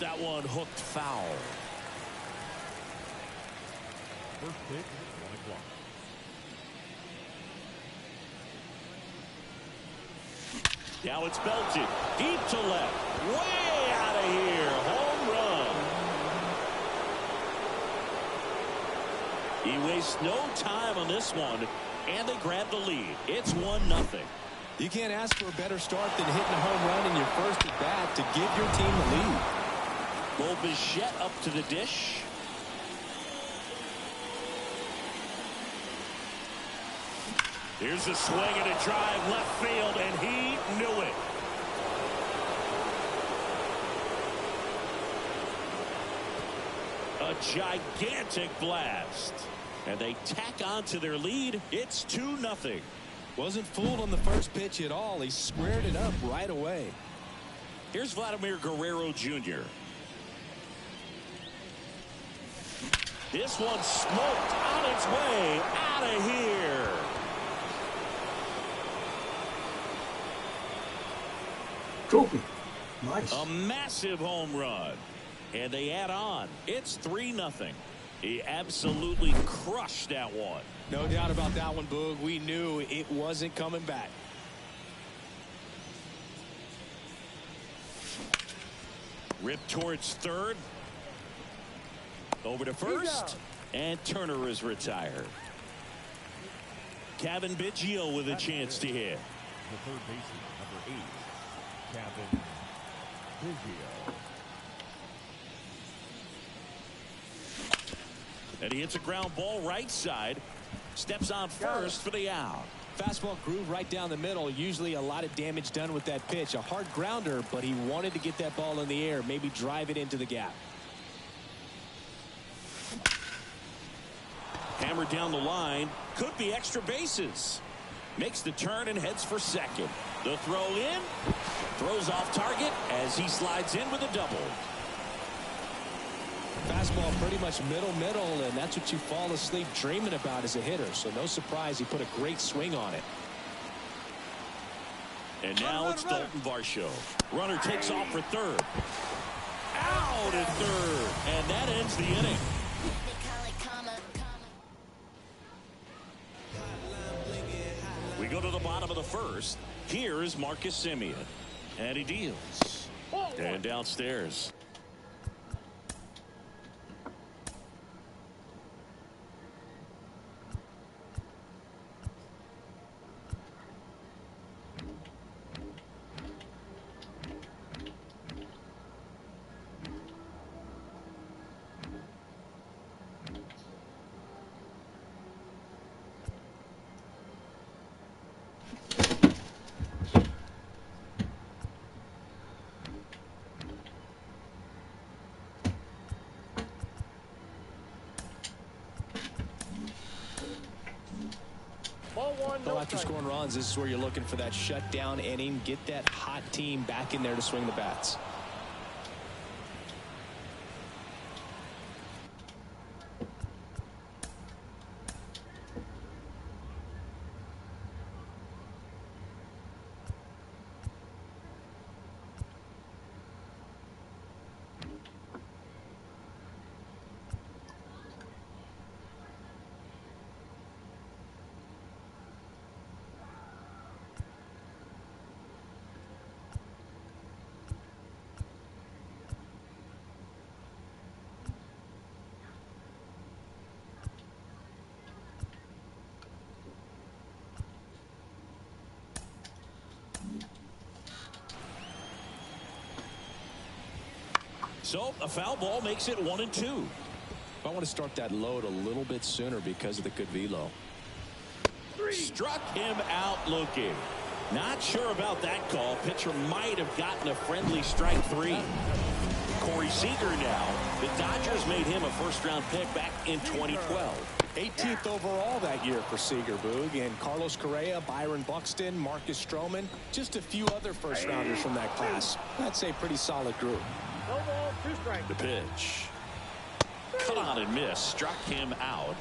That one hooked foul. First pitch, 1 o'clock. Now it's belted deep to left, way out of here. Home run. He wastes no time on this one, and they grab the lead. It's 1-0. You can't ask for a better start than hitting a home run in your first at bat to give your team the lead. Bo Bichette up to the dish. Here's a swing and a drive left field, and he knew it. A gigantic blast. And they tack on to their lead. It's 2-0. Wasn't fooled on the first pitch at all. He squared it up right away. Here's Vladimir Guerrero Jr. This one smoked on its way out of here. Trophy. Nice. A massive home run. And they add on. It's 3-0. He absolutely crushed that one. No doubt about that one, Boog. We knew it wasn't coming back. Ripped towards third. Over to first. And Turner is retired. Kevin Biggio with a chance to hit. The third baseman, number 8, Kevin Biggio. And he hits a ground ball right side. Steps on first for the out. Fastball groove right down the middle. Usually a lot of damage done with that pitch. A hard grounder, but he wanted to get that ball in the air. Maybe drive it into the gap. Hammered down the line. Could be extra bases. Makes the turn and heads for second. The throw in. Throws off target as he slides in with a double. Fastball pretty much middle, and that's what you fall asleep dreaming about as a hitter. So no surprise he put a great swing on it. And now it's Dalton Varsho. Runner takes off for third. Out at third. And that ends the inning. We go to the bottom of the first. Here is Marcus Semien. And he deals. And downstairs. Well, after scoring runs, this is where you're looking for that shutdown inning. Get that hot team back in there to swing the bats. So a foul ball makes it 1-2. I want to start that load a little bit sooner because of the good velo. Struck him out looking. Not sure about that call. Pitcher might have gotten a friendly strike 3. Corey Seager now. The Dodgers made him a first-round pick back in 2012. 18th overall that year for Seager, Boog. And Carlos Correa, Byron Buxton, Marcus Stroman, just a few other first-rounders from that class. That's a pretty solid group. The pitch. Caught and missed. Struck him out.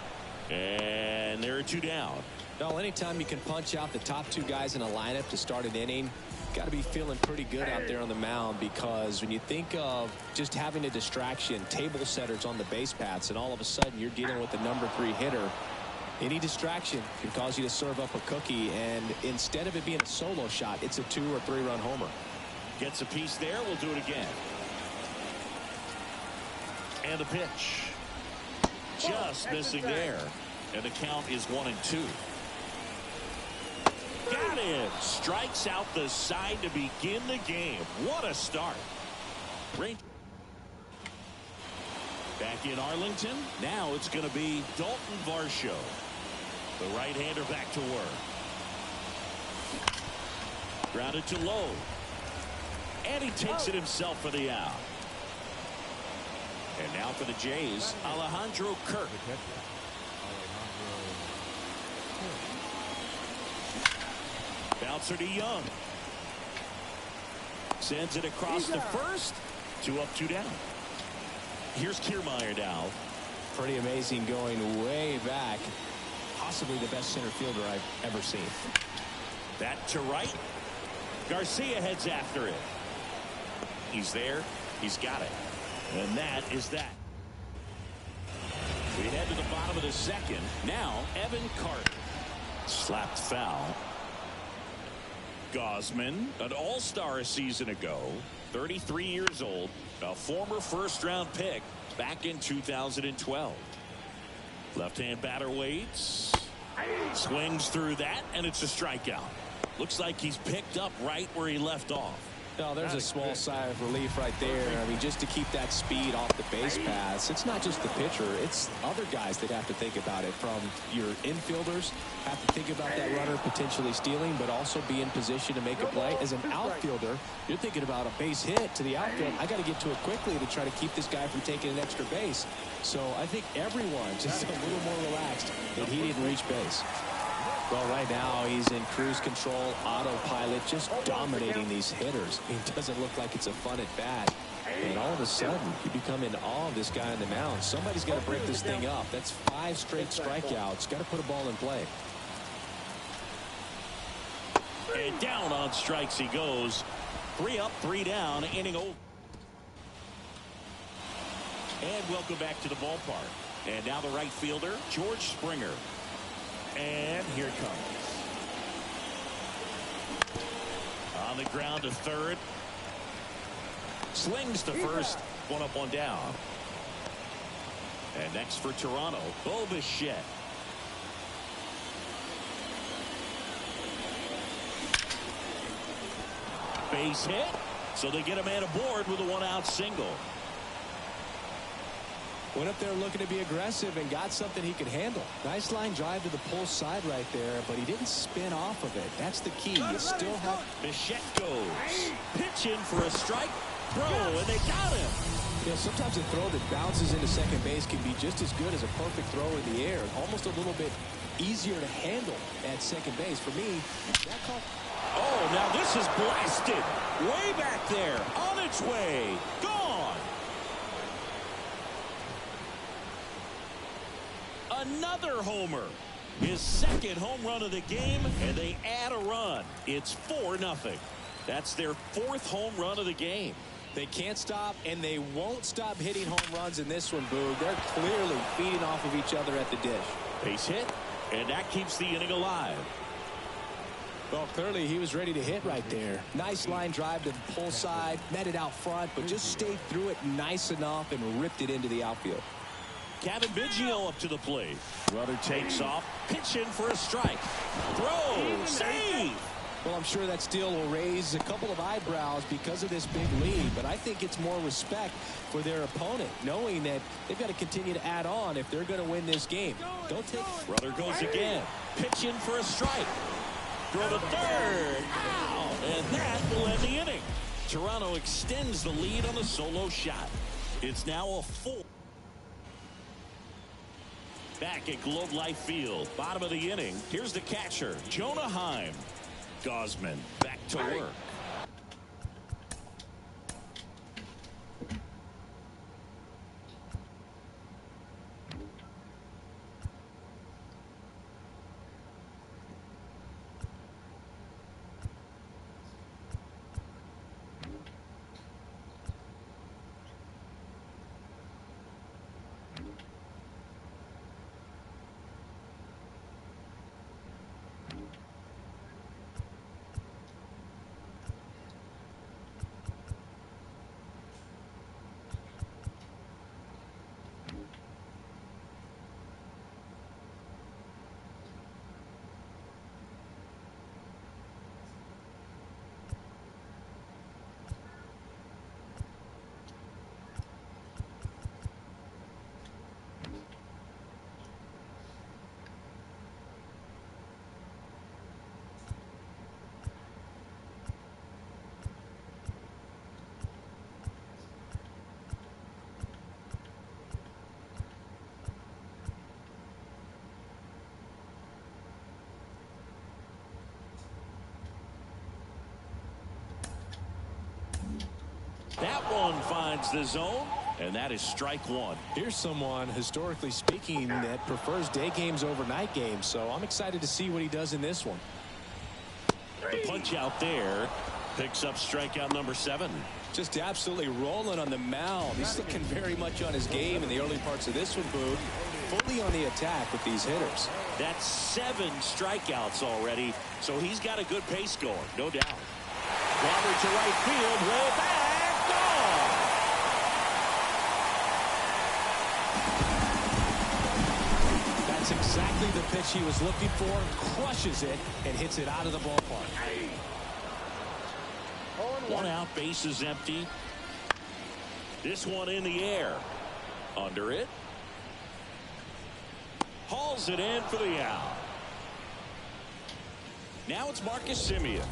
And there are 2 down. Well, anytime you can punch out the top 2 guys in a lineup to start an inning, got to be feeling pretty good out there on the mound, because when you think of just having a distraction, table setters on the base paths, and all of a sudden you're dealing with the #3 hitter, any distraction can cause you to serve up a cookie, and instead of it being a solo shot, it's a 2 or 3 run homer. Gets a piece there. We'll do it again. And the pitch. Just missing there. And the count is 1-2. Got it. Strikes out the side to begin the game. What a start. Back in Arlington. Now it's going to be Dalton Varsho. The right-hander back to work. Grounded to low. And he takes it himself for the out. And now for the Jays, Alejandro Kirk. Bouncer to Young. Sends it across the first. 2 up, 2 down. Here's Kiermaier now. Pretty amazing, going way back. Possibly the best center fielder I've ever seen. That to right. Garcia heads after it. He's there. He's got it. And that is that. We head to the bottom of the second. Now, Evan Carter. Slapped foul. Gausman, an all-star a season ago. 33 years old. A former first-round pick back in 2012. Left-hand batter waits. Swings through that, and it's a strikeout. Looks like he's picked up right where he left off. No, there's a small sigh of relief right there. I mean, just to keep that speed off the base paths, it's not just the pitcher, it's other guys that have to think about it. From your infielders have to think about that runner potentially stealing, but also be in position to make a play. As an outfielder, you're thinking about a base hit to the outfield. I got to get to it quickly to try to keep this guy from taking an extra base. So I think everyone just a little more relaxed that he didn't reach base. Well, right now he's in cruise control, autopilot, just dominating these hitters. It doesn't look like it's a fun at bat. And all of a sudden, you become in awe of this guy on the mound. Somebody's got to break this thing up. That's 5 straight strikeouts. Got to put a ball in play. And down on strikes he goes. 3 up, 3 down, inning over. And welcome back to the ballpark. And now the right fielder, George Springer. And here it comes. On the ground to third. Slings to first. 1 up, 1 down. And next for Toronto, Bo Bichette. Base hit. So they get a man aboard with a 1-out single. Went up there looking to be aggressive and got something he could handle. Nice line drive to the pull side right there, but he didn't spin off of it. That's the key. You still have... Bichette goes. Pitch in for a strike. Throw, and they got him. You know, sometimes a throw that bounces into second base can be just as good as a perfect throw in the air. Almost a little bit easier to handle at second base. For me, that call... Oh, now this is blasted. Way back there. On its way. Gone. Another homer. His second home run of the game, and they add a run. It's 4-0. That's their 4th home run of the game. They can't stop, and they won't stop hitting home runs in this one, Boog. They're clearly feeding off of each other at the dish. Base hit, and that keeps the inning alive. Well, clearly he was ready to hit right there. Nice line drive to the pull side, met it out front, but just stayed through it nice enough and ripped it into the outfield. Kevin Biggio up to the plate. Rudder takes off. Pitch in for a strike. Throw. Save. Well, I'm sure that steal will raise a couple of eyebrows because of this big lead, but I think it's more respect for their opponent, knowing that they've got to continue to add on if they're going to win this game. Don't take... Rudder goes again. Pitch in for a strike. Throw to third. Ow! And that will end the inning. Toronto extends the lead on the solo shot. It's now a 4. Back at Globe Life Field, bottom of the inning. Here's the catcher, Jonah Heim. Gausman back to work. one finds the zone, and that is strike one. Here's someone, historically speaking, that prefers day games over night games, so I'm excited to see what he does in this one. The punch out there picks up strikeout number 7. Just absolutely rolling on the mound. He's looking very much on his game in the early parts of this one, Boog. Fully on the attack with these hitters. That's 7 strikeouts already, so he's got a good pace going, no doubt. Robert to right field, way back, gone! That's exactly the pitch he was looking for, crushes it, and hits it out of the ballpark. One out, base is empty. This one in the air. Under it. Hauls it in for the out. Now it's Marcus Semien.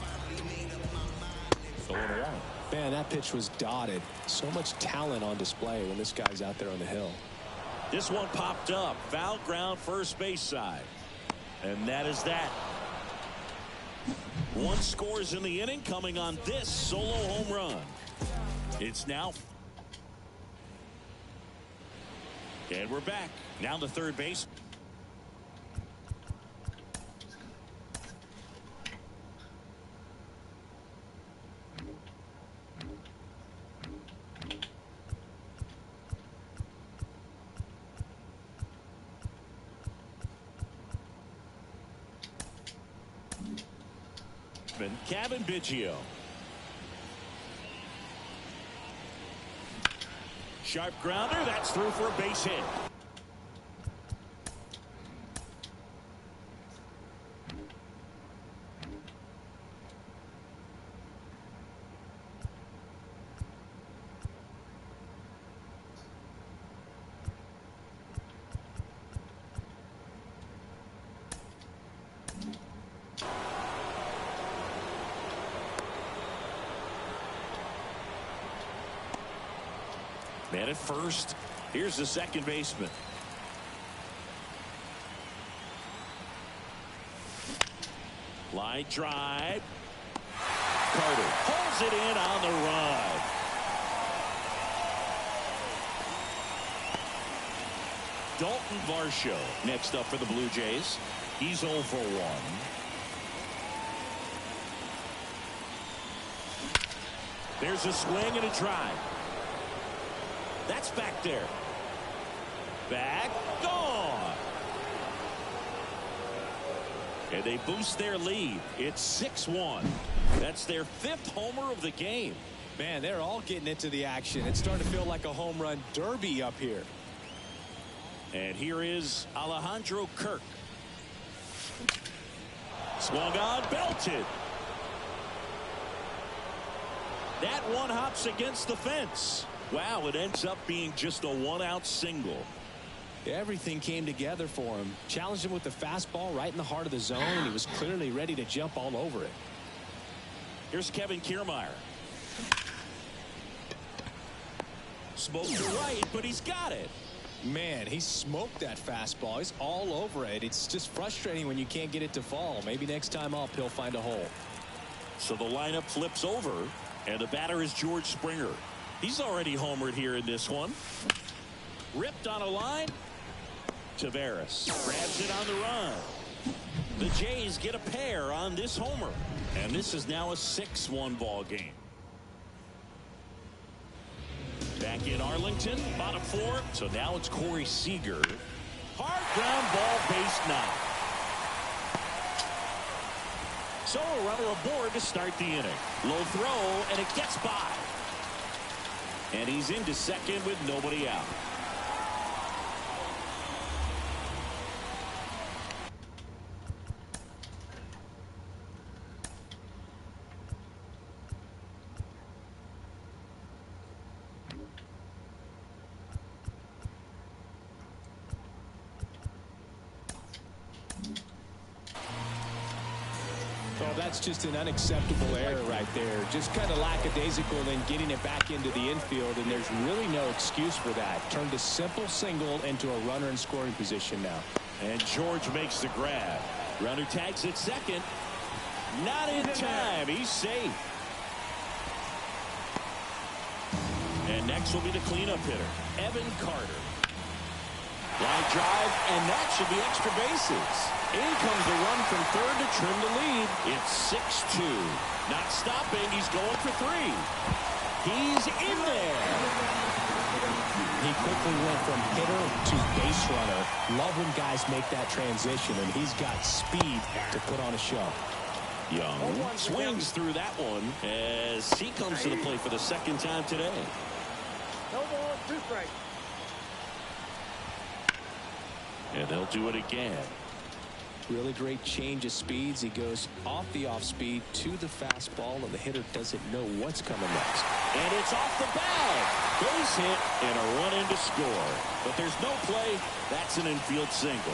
0-1. Man, that pitch was dotted. So much talent on display when this guy's out there on the hill. This one popped up. Foul ground, first base side. And that is that. 1 scores in the inning, coming on this solo home run. It's now. And we're back. Now to third base. Kevin Biggio. Sharp grounder. That's through for a base hit. Man at first. Here's the second baseman. Line drive. Carter pulls it in on the run. Dalton Varsho next up for the Blue Jays. He's 0 for 1. There's a swing and a drive. That's back there. Back, gone. And they boost their lead. It's 6-1. That's their 5th homer of the game. Man, they're all getting into the action. It's starting to feel like a home run derby up here. And here is Alejandro Kirk. Swung on, belted. That one hops against the fence. Wow, it ends up being just a 1-out single. Everything came together for him. Challenged him with the fastball right in the heart of the zone. He was clearly ready to jump all over it. Here's Kevin Kiermaier. Smoked to right, but he's got it. Man, he smoked that fastball. He's all over it. It's just frustrating when you can't get it to fall. Maybe next time up he'll find a hole. So the lineup flips over, and the batter is George Springer. He's already homered here in this one. Ripped on a line. Taveras grabs it on the run. The Jays get a pair on this homer. And this is now a 6-1 ball game. Back in Arlington, bottom 4. So now it's Corey Seager. Hard ground ball, base 9. So a runner aboard to start the inning. Low throw, and it gets by. And he's into second with nobody out. That's just an unacceptable error right there. Just kind of lackadaisical in getting it back into the infield, and there's really no excuse for that. Turned a simple single into a runner in scoring position now. And George makes the grab. Runner tags at second. Not in time. He's safe. box will be the cleanup hitter, Evan Carter. Line drive, and that should be extra bases. In comes the run from third to trim the lead. It's 6-2. Not stopping. He's going for 3. He's in there. He quickly went from hitter to base runner. Love when guys make that transition, and he's got speed to put on a show. Young swings through that one as he comes to the plate for the second time today. No ball, 2 strikes. And they'll do it again. Really great change of speeds. He goes off the off speed to the fastball, and the hitter doesn't know what's coming next. And it's off the bag. Base hit and a run in to score. But there's no play. That's an infield single.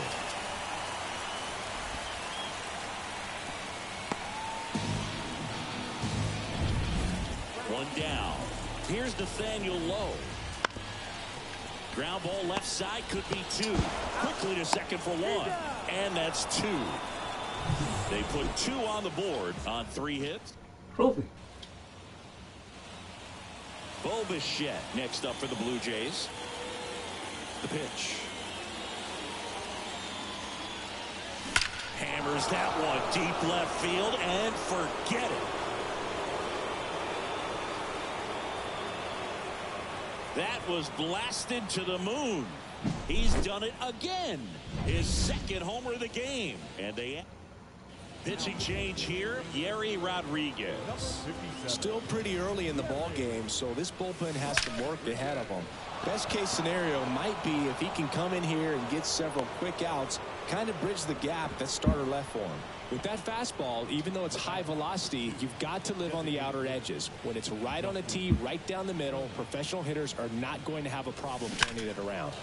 One down. Here's Nathaniel Lowe. Ground ball left side, could be 2. Quickly to second for 1. And that's 2. They put 2 on the board on 3 hits. Trophy. Bo Bichette next up for the Blue Jays. The pitch. Hammers that one deep left field and forget it. That was blasted to the moon. He's done it again. His second homer of the game. And they pitching change here. Yerry Rodriguez. Still pretty early in the ball game, so this bullpen has some work ahead of him. Best case scenario might be if he can come in here and get several quick outs, kind of bridge the gap that starter left for him. With that fastball, even though it's high velocity, you've got to live on the outer edges. When it's right on a tee, right down the middle, professional hitters are not going to have a problem turning it around.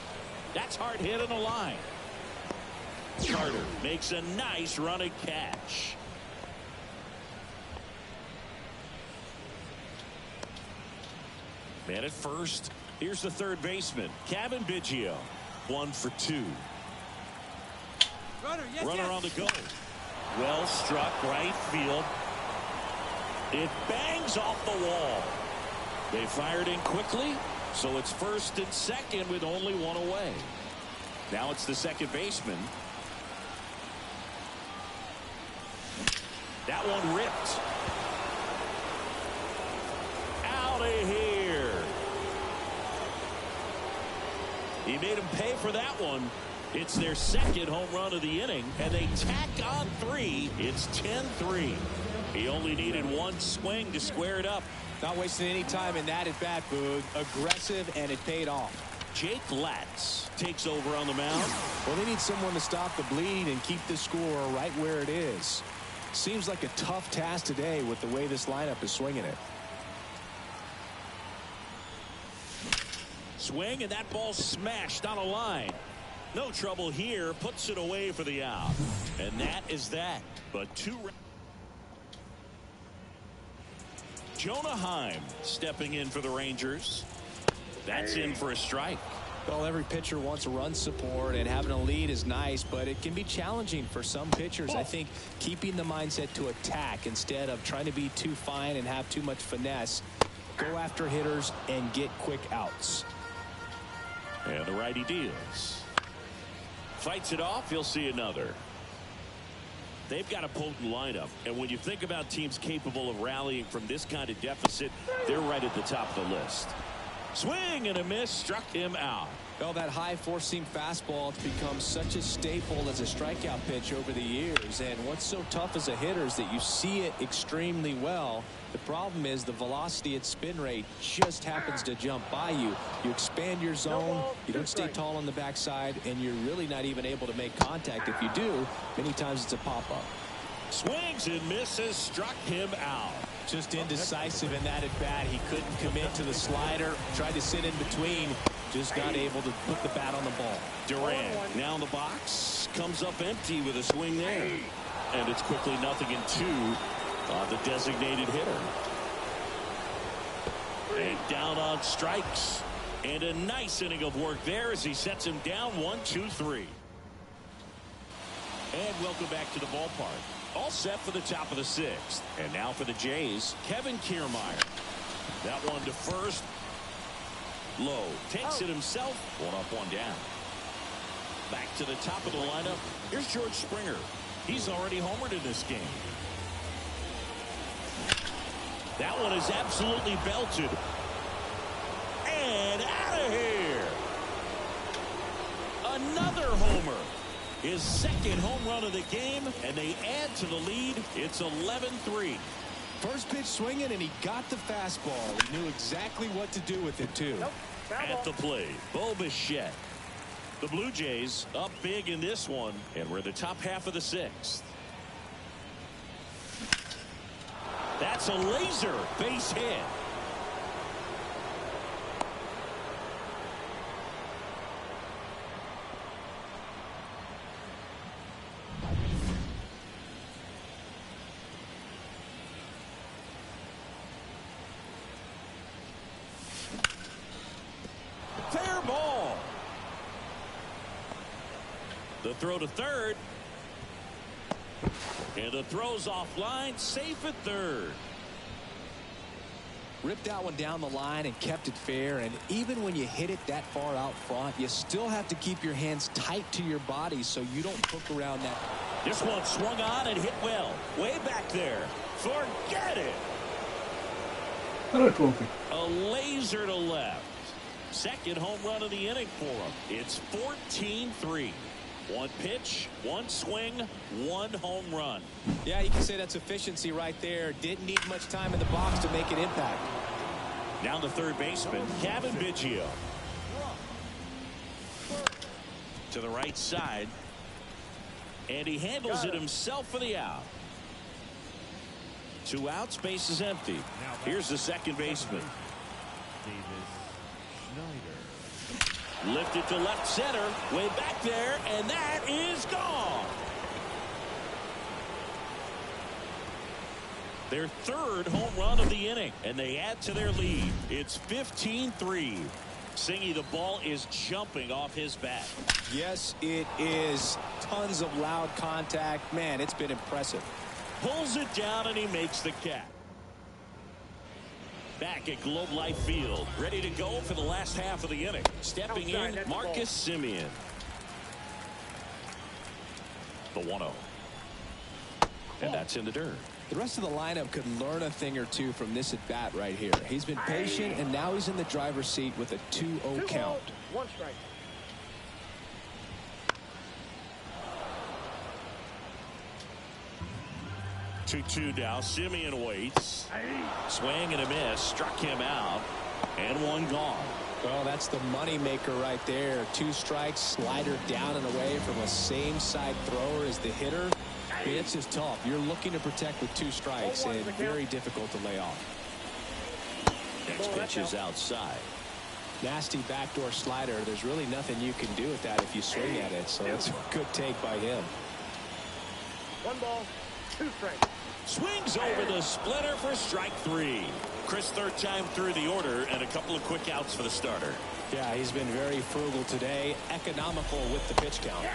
That's hard hit on the line. Carter makes a nice running catch. Man at first. Here's the third baseman, Kevin Biggio. 1 for 2. Runner on the go. Well struck right field. It bangs off the wall. They fired in quickly, so it's first and second with only 1 away. Now it's the second baseman. That one ripped. Out of here. He made him pay for that one. It's their second home run of the inning, and they tack on 3. It's 10-3. He only needed 1 swing to square it up. Not wasting any time in that at bat, Boog. Aggressive, and it paid off. Jake Latz takes over on the mound. Well, they need someone to stop the bleed and keep the score right where it is. Seems like a tough task today with the way this lineup is swinging it. Swing, and that ball smashed on a line. No trouble here. Puts it away for the out. And that is that. But 2. Jonah Heim stepping in for the Rangers. That's in for a strike. Well, every pitcher wants run support, and having a lead is nice, but it can be challenging for some pitchers. I think keeping the mindset to attack instead of trying to be too fine and have too much finesse. Go after hitters and get quick outs. And the righty deals. Fights it off. He'll see another. They've got a potent lineup, and when you think about teams capable of rallying from this kind of deficit, they're right at the top of the list. Swing and a miss, struck him out. Well, that high four-seam fastball has become such a staple as a strikeout pitch over the years, and what's so tough as a hitter is that you see it extremely well. The problem is the velocity at spin rate just happens to jump by you. You expand your zone, you don't stay tall on the backside, and you're really not even able to make contact. If you do, many times it's a pop-up. Swings and misses, struck him out. Just indecisive in that at bat. He couldn't commit to the slider, tried to sit in between, just not able to put the bat on the ball. Durant now in the box, comes up empty with a swing there. And it's quickly 0-2 on the designated hitter. And down on strikes. And a nice inning of work there as he sets him down 1-2-3. And welcome back to the ballpark. All set for the top of the 6th. And now for the Jays, Kevin Kiermaier. That one to first. Low takes it himself. One up, one down. Back to the top of the lineup. Here's George Springer. He's already homered in this game. That one is absolutely belted. And out of here. Another homer. His second home run of the game, and they add to the lead. It's 11-3. First pitch swinging, and he got the fastball. He knew exactly what to do with it, too. Nope. At the plate, Bo Bichette. The Blue Jays up big in this one, and we're in the top half of the sixth. That's a laser base hit. Fair ball. The throw to third. And the throw's offline, safe at third. Ripped that one down the line and kept it fair. And even when you hit it that far out front, you still have to keep your hands tight to your body so you don't hook around that. This one swung on and hit well. Way back there. Forget it. Hello, Trophy. A laser to left. Second home run of the inning for him. It's 14-3. One pitch, one swing, one home run. Yeah, you can say that's efficiency right there. Didn't need much time in the box to make an impact. Now the third baseman, Kevin Biggio. To the right side. And he handles it himself for the out. 2 outs, base is empty. Here's the second baseman. Lifted to left center, way back there, and that is gone. Their third home run of the inning, and they add to their lead. It's 15-3. Singy, the ball is jumping off his bat. Yes, it is. Tons of loud contact. Man, it's been impressive. Pulls it down, and he makes the catch. Back at Globe Life Field, ready to go for the last half of the inning. Stepping in, Marcus Semien. The 1-0. And that's in the dirt. The rest of the lineup could learn a thing or two from this at bat right here. He's been patient, and now he's in the driver's seat with a 2-0 count. 1 strike. 2-2 now. Semien waits. Swing and a miss. Struck him out. And one gone. Well, that's the money maker right there. 2 strikes, slider down and away from a same side thrower as the hitter. I mean, it's just tough. You're looking to protect with 2 strikes, and very difficult to lay off. Next pitch is outside. Nasty backdoor slider. There's really nothing you can do with that if you swing at it. So that's a good take by him. 1 ball, 2 strikes. Swings over the splitter for strike 3. Chris, third time through the order, and a couple of quick outs for the starter. Yeah, he's been very frugal today. Economical with the pitch count.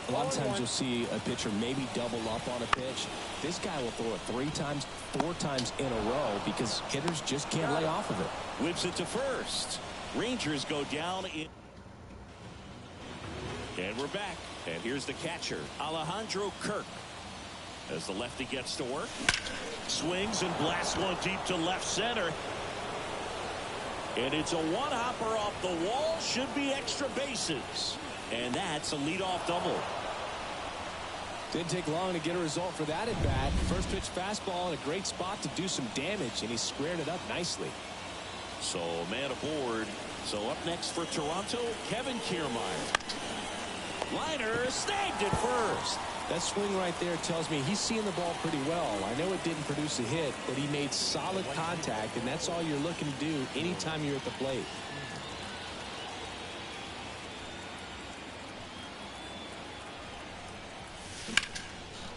A lot of times you'll see a pitcher maybe double up on a pitch. This guy will throw it 3 times, 4 times in a row because hitters just can't lay off of it. Whips it to first. Rangers go down in. And we're back. And here's the catcher, Alejandro Kirk. As the lefty gets to work. Swings and blasts one deep to left center. And it's a one-hopper off the wall. Should be extra bases. And that's a leadoff double. Didn't take long to get a result for that at bat. First pitch fastball in a great spot to do some damage, and he squared it up nicely. So man aboard. So up next for Toronto, Kevin Kiermaier. Liner snagged it first. That swing right there tells me he's seeing the ball pretty well. I know it didn't produce a hit, but he made solid contact, and that's all you're looking to do anytime you're at the plate.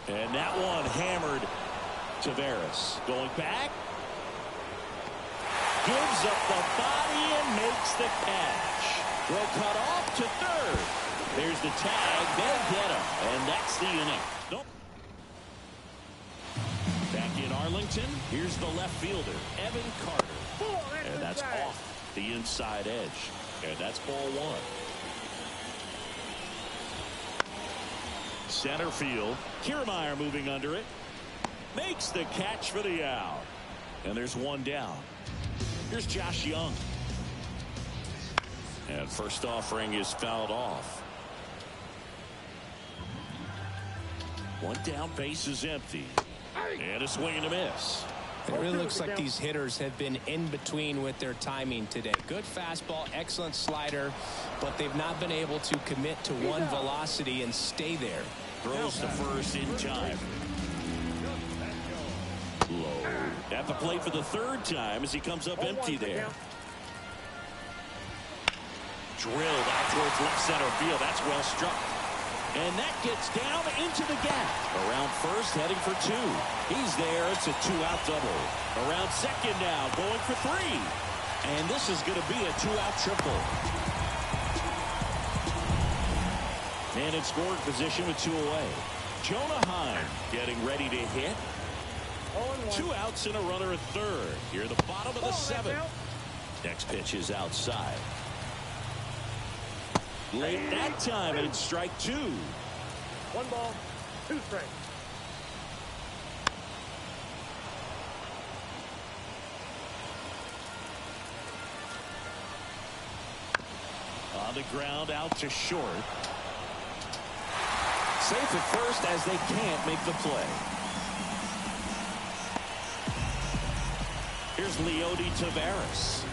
And that one hammered. Tavares going back. Gives up the body and makes the catch. Throw cut off to third. There's the tag. They get him. And that's the inning. Nope. Back in Arlington, here's the left fielder, Evan Carter. And that's off. the inside edge. And that's ball one. Center field. Kiermaier moving under it. Makes the catch for the out. And there's one down. Here's Josh Young. And first offering is fouled off. One down, base is empty. And a swing and a miss. It really looks like these hitters have been in between with their timing today. Good fastball, excellent slider, but they've not been able to commit to one velocity and stay there. Throws to first in time. Low. At the plate for the third time as he comes up empty there. Drilled out towards left center field. That's well struck. And that gets down into the gap. Around first, heading for two. He's there. It's a two-out double. Around second now, going for three. And this is going to be a two-out triple. Man in scoring position with two away. Jonah Heim getting ready to hit. 2 outs and a runner at third. Here at the bottom of the seventh. Next pitch is outside. Late that time, and it's strike two. 1 ball, 2 strikes. On the ground, out to short. Safe at first as they can't make the play. Here's Leody Taveras.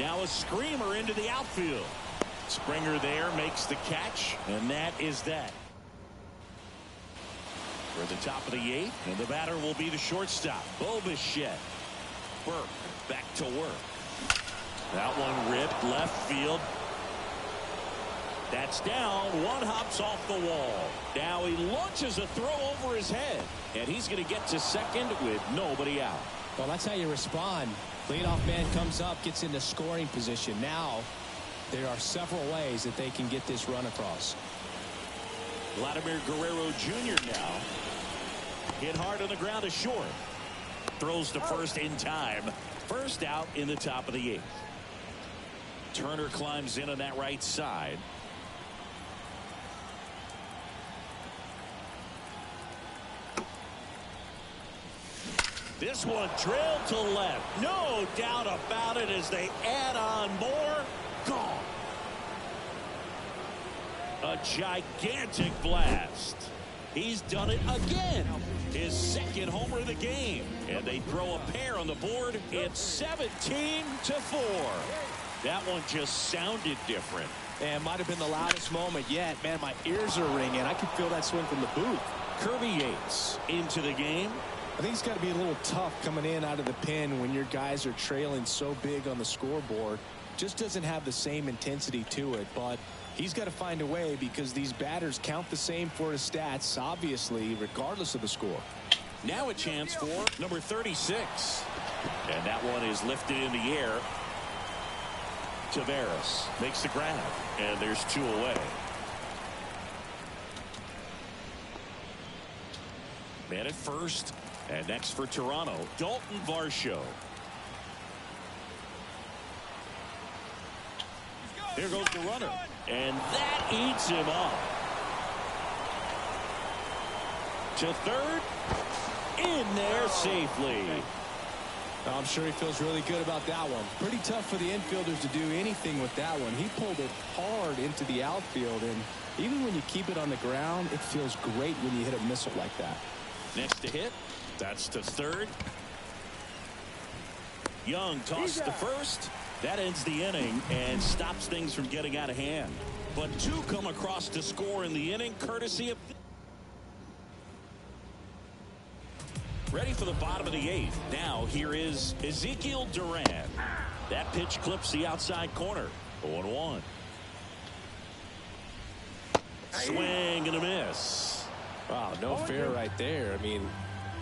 Now a screamer into the outfield. Springer there makes the catch, and that is that. We're at the top of the 8th, and the batter will be the shortstop, Bo Bichette. Burke back to work. That one ripped left field. That's down. One hops off the wall. Now he launches a throw over his head, and he's going to get to second with nobody out. Well, that's how you respond. Leadoff man comes up, gets into scoring position. Now there are several ways that they can get this run across. Vladimir Guerrero Jr. now. Hit hard on the ground to short. Throws to first in time. First out in the top of the 8th. Turner climbs in on that right side. This one drilled to left. No doubt about it as they add on more. Gone. A gigantic blast. He's done it again. His second homer of the game. And they throw a pair on the board. It's 17-4. That one just sounded different. And might have been the loudest moment yet. Man, my ears are ringing. I can feel that swing from the booth. Kirby Yates into the game. I think it's got to be a little tough coming in out of the pen when your guys are trailing so big on the scoreboard. Just doesn't have the same intensity to it, but he's got to find a way because these batters count the same for his stats, obviously, regardless of the score. Now a chance for number 36. And that one is lifted in the air. Taveras makes the grab, and there's 2 away. Man at first. And next for Toronto, Dalton Varsho. Here goes the runner. And that eats him up. To third. In there safely. I'm sure he feels really good about that one. Pretty tough for the infielders to do anything with that one. He pulled it hard into the outfield, and even when you keep it on the ground, it feels great when you hit a missile like that. Next to hit. That's to third. Young tossed to first. That ends the inning and stops things from getting out of hand. But 2 come across to score in the inning, courtesy of... Ready for the bottom of the 8th. Now here is Ezekiel Duran. That pitch clips the outside corner. 0-1. Swing and a miss. Wow, no fair right there. I mean,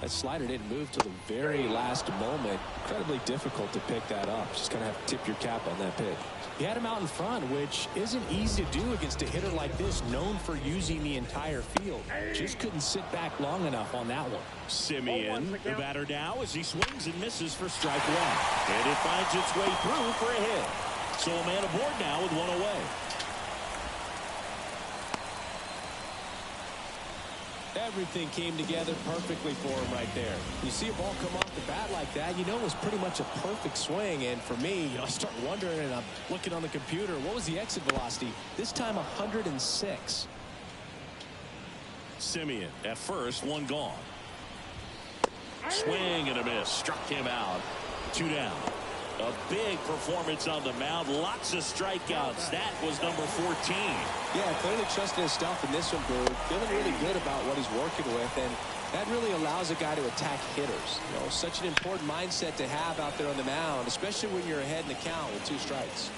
That slider didn't move till the very last moment. Incredibly difficult to pick that up. Just kind of have to tip your cap on that pitch. He had him out in front, which isn't easy to do against a hitter like this, known for using the entire field. Just couldn't sit back long enough on that one. Simeon, the batter now, as he swings and misses for strike one. And it finds its way through for a hit. So a man aboard now with one away. Everything came together perfectly for him right there. You see a ball come off the bat like that, you know it was pretty much a perfect swing. And for me, I start wondering, and I'm looking on the computer, what was the exit velocity? This time 106. Simeon at first, one gone. Swing and a miss. Struck him out. 2 down. A big performance on the mound. Lots of strikeouts. That was number 14. Yeah, clearly trusting his stuff in this one, Boo. Feeling really good about what he's working with, and that really allows a guy to attack hitters. You know, such an important mindset to have out there on the mound, especially when you're ahead in the count with 2 strikes.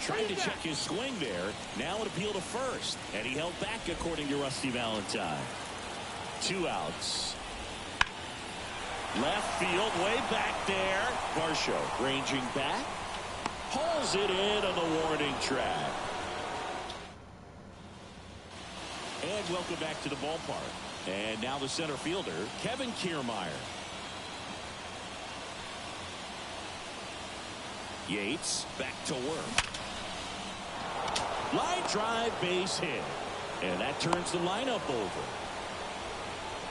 Trying to check his swing there. Now an appeal to first. And he held back, according to Rusty Valentine. 2 outs. Left field, way back there. Varsho ranging back. Pulls it in on the warning track. And welcome back to the ballpark. And now the center fielder, Kevin Kiermaier. Yates back to work. Line drive, base hit. And that turns the lineup over.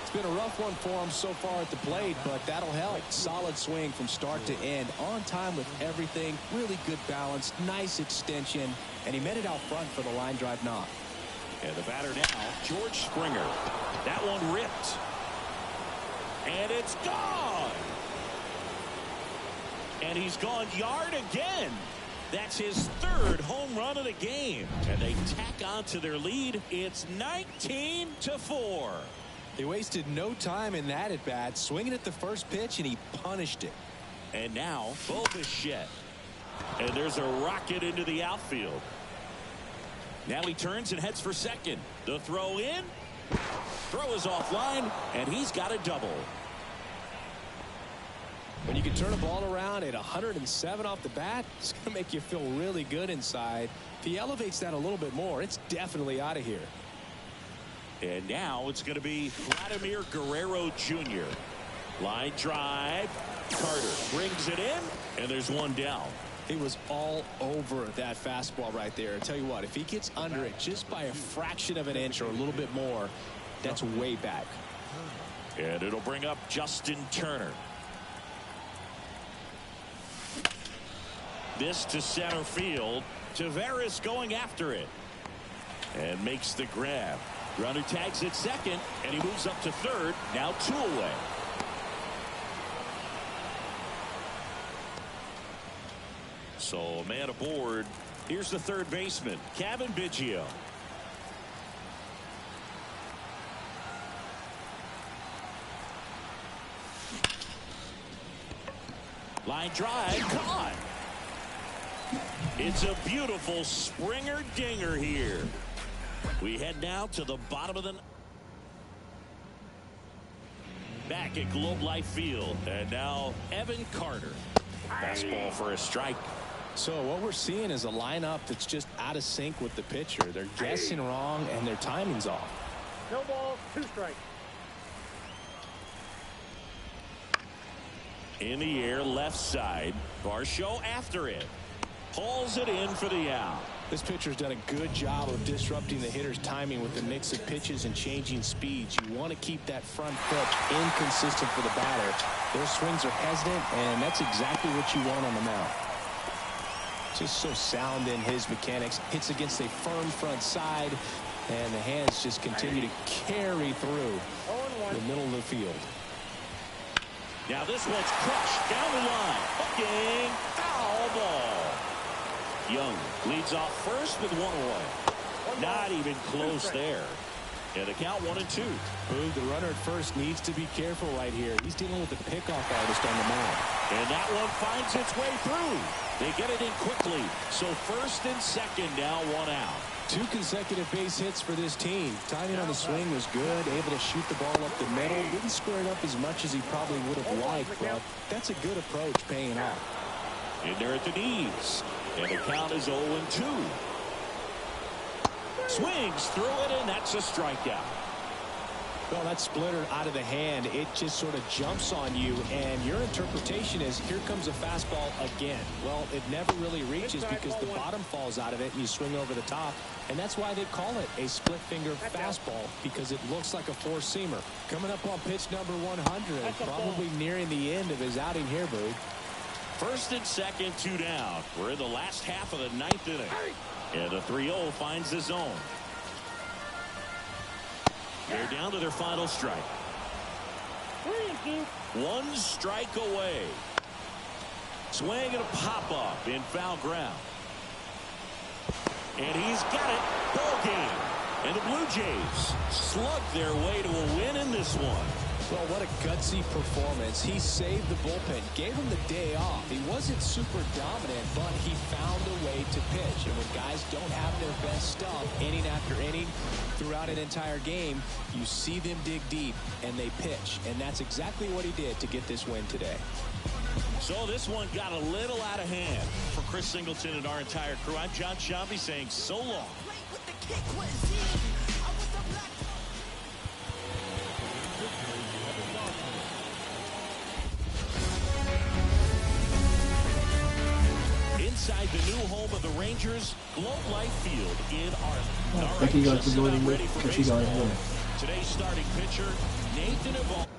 It's been a rough one for him so far at the plate, but that'll help. Solid swing from start to end. On time with everything. Really good balance. Nice extension. And he met it out front for the line drive knock. And the batter now, George Springer. That one ripped. And it's gone. And he's gone yard again. That's his 3rd home run of the game. And they tack on to their lead. It's 19-4. They wasted no time in that at bat, swinging at the first pitch, and he punished it. And now, Bo Bichette. And there's a rocket into the outfield. Now he turns and heads for second. The throw in. Throw is offline, and he's got a double. When you can turn a ball around at 107 off the bat, it's going to make you feel really good inside. If he elevates that a little bit more, it's definitely out of here. And now it's going to be Vladimir Guerrero Jr. Line drive. Carter brings it in, and there's one down. He was all over that fastball right there. I tell you what, if he gets under it just by a fraction of an inch or a little bit more, that's way back. And it'll bring up Justin Turner. This to center field. Taveras going after it. And makes the grab. Runner tags at second, and he moves up to third. Now 2 away. So a man aboard. Here's the third baseman, Kevin Biggio. Line drive, caught. It's a beautiful Springer dinger here. We head now to the bottom of the back at Globe Life Field, and now Evan Carter. Fastball for a strike. So what we're seeing is a lineup that's just out of sync with the pitcher. They're guessing wrong, and their timing's off. No ball, 2 strikes. In the air, left side. Varsho after it. Pulls it in for the out. This pitcher's done a good job of disrupting the hitter's timing with the mix of pitches and changing speeds. You want to keep that front foot inconsistent for the batter. Those swings are hesitant, and that's exactly what you want on the mound. Just so sound in his mechanics. Hits against a firm front side, and the hands just continue to carry through the middle of the field. Now this one's crushed down the line. Hooking, foul ball. Young leads off first with 1 away. Not even close there. And the count 1-2. Boog, the runner at first needs to be careful right here. He's dealing with a pickoff artist on the mound. And that one finds its way through. They get it in quickly. So first and second now, 1 out. 2 consecutive base hits for this team. Timing on the swing was good, able to shoot the ball up the middle. Didn't square it up as much as he probably would have liked, but that's a good approach paying off. In there at the knees. And the count is 0-2. Swings through it, and that's a strikeout. Well, that splitter out of the hand, it just sort of jumps on you, and your interpretation is, here comes a fastball again. Well, it never really reaches because the bottom falls out of it, and you swing over the top, and that's why they call it a split-finger fastball, because it looks like a four-seamer. Coming up on pitch number 100, probably nearing the end of his outing here, Boo. First and second, 2 down. We're in the last half of the 9th inning. And the 3-0 finds the zone. They're down to their final strike. 1 strike away. Swing and a pop-up in foul ground. And he's got it. Ball game. And the Blue Jays slug their way to a win in this one. Well, what a gutsy performance. He saved the bullpen, gave him the day off. He wasn't super dominant, but he found a way to pitch. And when guys don't have their best stuff, inning after inning, throughout an entire game, you see them dig deep, and they pitch. And that's exactly what he did to get this win today. So this one got a little out of hand. For Chris Singleton and our entire crew, I'm John Shambi saying so long. Inside the new home of the Rangers, Globe Life Field in Arlington. Thank you guys for joining me. Catch you guys later. Today's starting pitcher, Nathan Eovaldi.